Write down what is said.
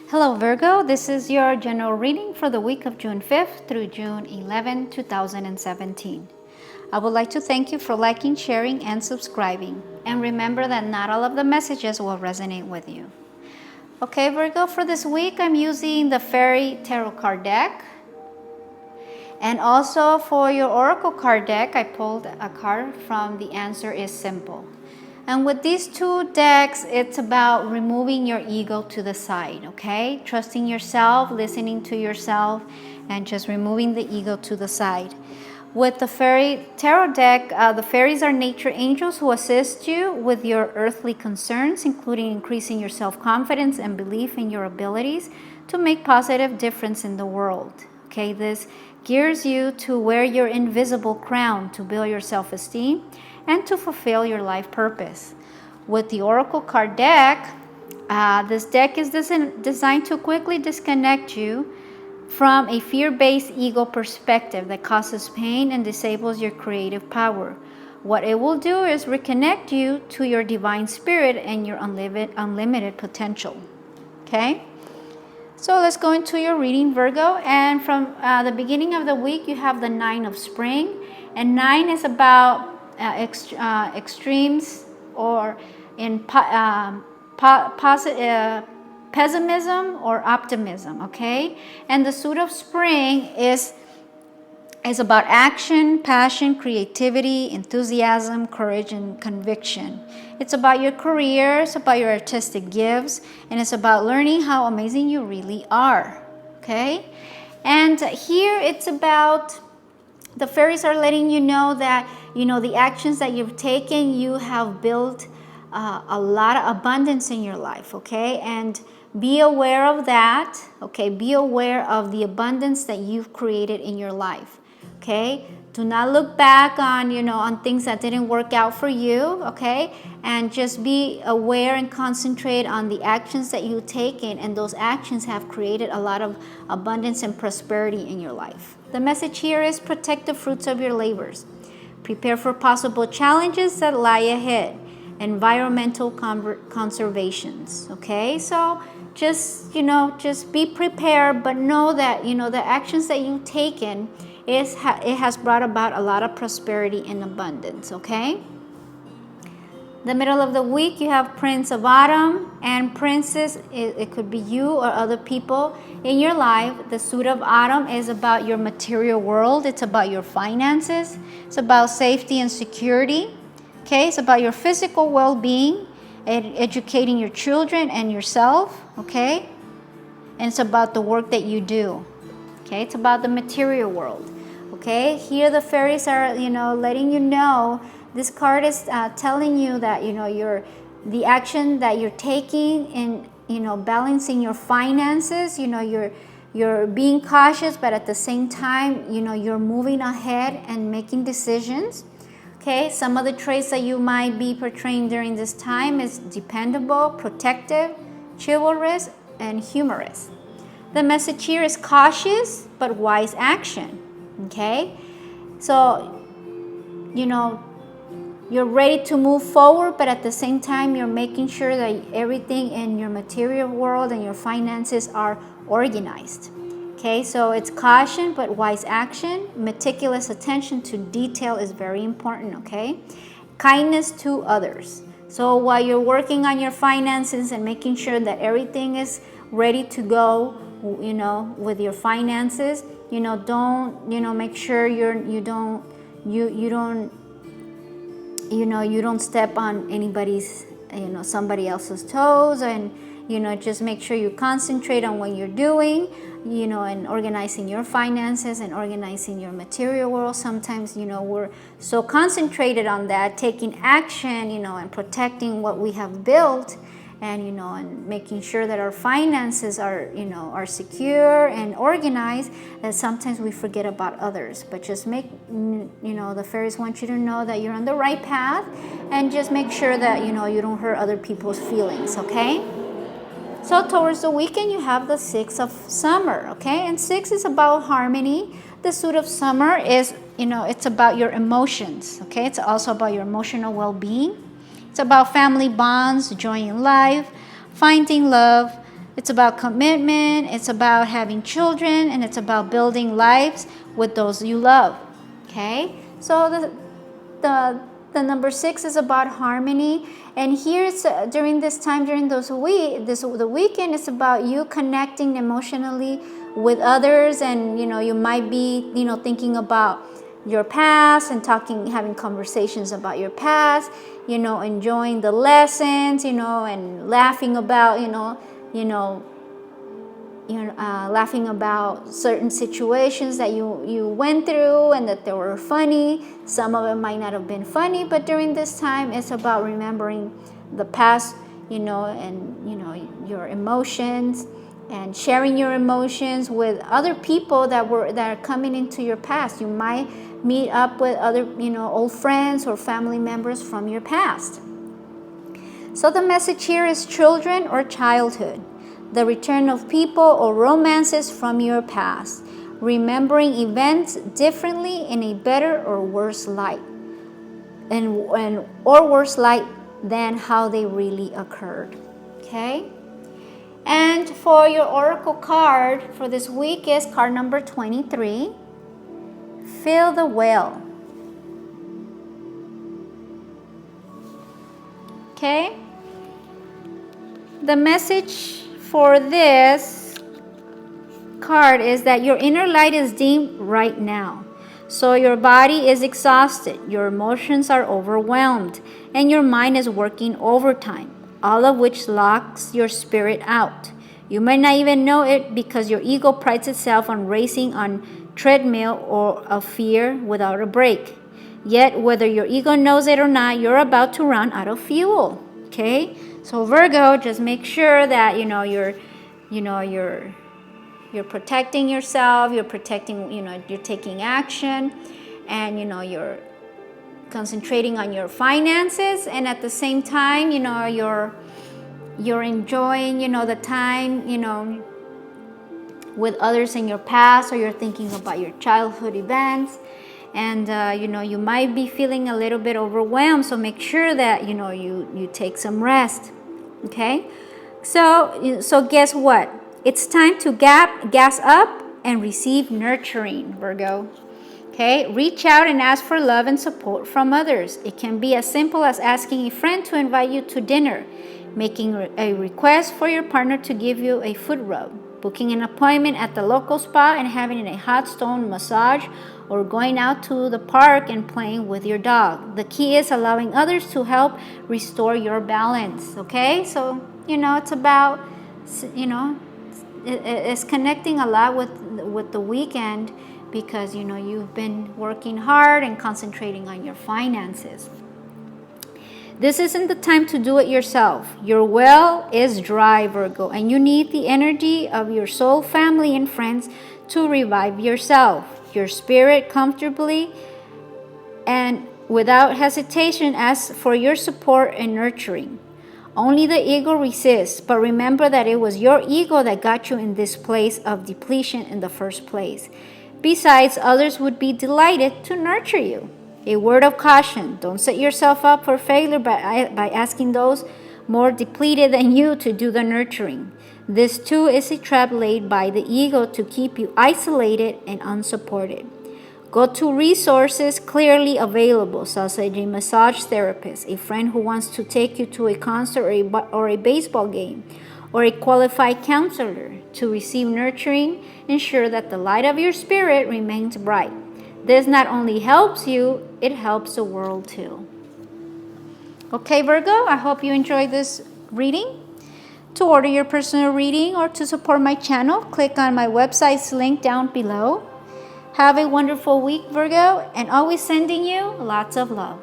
Hello Virgo, this is your general reading for the week of June 5th through June 11, 2017. I would like to thank you for liking, sharing, and subscribing. And remember that not all of the messages will resonate with you. Okay Virgo, for this week I'm using the Fairy Tarot card deck. And also for your Oracle card deck, I pulled a card from The Answer is Simple. And with these two decks, it's about removing your ego to the side, okay? Trusting yourself, listening to yourself, and just removing the ego to the side. With the Fairy Tarot deck, the fairies are nature angels who assist you with your earthly concerns, including increasing your self-confidence and belief in your abilities to make positive difference in the world. Okay, this gears you to wear your invisible crown to build your self-esteem and to fulfill your life purpose. With the Oracle card deck, this deck is designed to quickly disconnect you from a fear-based ego perspective that causes pain and disables your creative power. What it will do is reconnect you to your divine spirit and your unlimited potential. Okay? So let's go into your reading, Virgo. And from the beginning of the week, you have the 9 of Spring. And 9 is about extremes or in pessimism or optimism, okay? And the suit of Spring is about action, passion, creativity, enthusiasm, courage, and conviction. It's about your career, it's about your artistic gifts, and it's about learning how amazing you really are, okay? And here it's about, the fairies are letting you know that, the actions that you've taken, you have built a lot of abundance in your life, okay? And be aware of that, okay? Be aware of the abundance that you've created in your life, okay? Do not look back on, on things that didn't work out for you, okay? And just be aware and concentrate on the actions that you've taken, and those actions have created a lot of abundance and prosperity in your life. The message here is protect the fruits of your labors. Prepare for possible challenges that lie ahead. Environmental conservations, okay? So just be prepared, but know that, the actions that you've taken, it has brought about a lot of prosperity and abundance, okay? The middle of the week, you have Prince of Autumn and Princess. It could be you or other people in your life. The suit of Autumn is about your material world. It's about your finances. It's about safety and security. Okay, it's about your physical well-being, educating your children and yourself, okay? And it's about the work that you do, okay? It's about the material world, okay? Here the fairies are, letting you know, this card is telling you that, the action that you're taking in, balancing your finances, you're being cautious, but at the same time, you're moving ahead and making decisions. Okay, some of the traits that you might be portraying during this time is dependable, protective, chivalrous, and humorous. The message here is cautious but wise action. Okay, so you're ready to move forward, but at the same time you're making sure that everything in your material world and your finances are organized. Okay, so it's caution but wise action. Meticulous attention to detail is very important, okay? Kindness to others. So while you're working on your finances and making sure that everything is ready to go, with your finances, don't, make sure you don't step on anybody's, somebody else's toes, and just make sure you concentrate on what you're doing, and organizing your finances and organizing your material world. Sometimes, we're so concentrated on that, taking action, and protecting what we have built, and, and making sure that our finances are, are secure and organized, that sometimes we forget about others. But just make, the fairies want you to know that you're on the right path, and just make sure that, you don't hurt other people's feelings, okay? So towards the weekend, you have the 6 of Summer, okay? And 6 is about harmony. The suit of Summer is, it's about your emotions, okay? It's also about your emotional well-being. It's about family bonds, joy in life, finding love, It's about commitment, it's about having children, and it's about building lives with those you love. Okay? So the number 6 is about harmony, and here it's during this time, during the weekend, it's about you connecting emotionally with others, and you might be thinking about your past and having conversations about your past, enjoying the lessons, and laughing about laughing about certain situations that you went through and that they were funny. Some of it might not have been funny, but during this time, it's about remembering the past, and your emotions, and sharing your emotions with other people that are coming into your past. You might meet up with other, old friends or family members from your past. So the message here is children or childhood, the return of people or romances from your past, remembering events differently in a better or worse light, or worse light than how they really occurred. Okay? And for your oracle card for this week is card number 23. Fill the well. Okay? The message for this card is that your inner light is dim right now. So your body is exhausted, your emotions are overwhelmed, and your mind is working overtime, all of which locks your spirit out. You might not even know it because your ego prides itself on racing on treadmill or of fear without a break. Yet, whether your ego knows it or not, you're about to run out of fuel. Okay? So Virgo, just make sure that you're protecting yourself, you're protecting, you're taking action, and you're concentrating on your finances, and at the same time, you're enjoying, the time, with others in your past, or you're thinking about your childhood events, and you might be feeling a little bit overwhelmed. So make sure that you take some rest. Okay, so guess what? It's time to gas up and receive nurturing, Virgo. Okay, reach out and ask for love and support from others. It can be as simple as asking a friend to invite you to dinner, making a request for your partner to give you a foot rub, booking an appointment at the local spa and having a hot stone massage, or going out to the park and playing with your dog. The key is allowing others to help restore your balance. Okay, so it's about it's connecting a lot with the weekend, because you've been working hard and concentrating on your finances. This isn't the time to do it yourself. Your well is dry, Virgo, and you need the energy of your soul family and friends to revive yourself, your spirit comfortably, and without hesitation ask for your support and nurturing. Only the ego resists, but remember that it was your ego that got you in this place of depletion in the first place. Besides, others would be delighted to nurture you. A word of caution: don't set yourself up for failure by asking those more depleted than you to do the nurturing. This too is a trap laid by the ego to keep you isolated and unsupported. Go to resources clearly available, such as a massage therapist, a friend who wants to take you to a concert or a baseball game, or a qualified counselor to receive nurturing. Ensure that the light of your spirit remains bright. This not only helps you, it helps the world too. Okay, Virgo, I hope you enjoyed this reading. To order your personal reading or to support my channel, click on my website's link down below. Have a wonderful week, Virgo, and always sending you lots of love.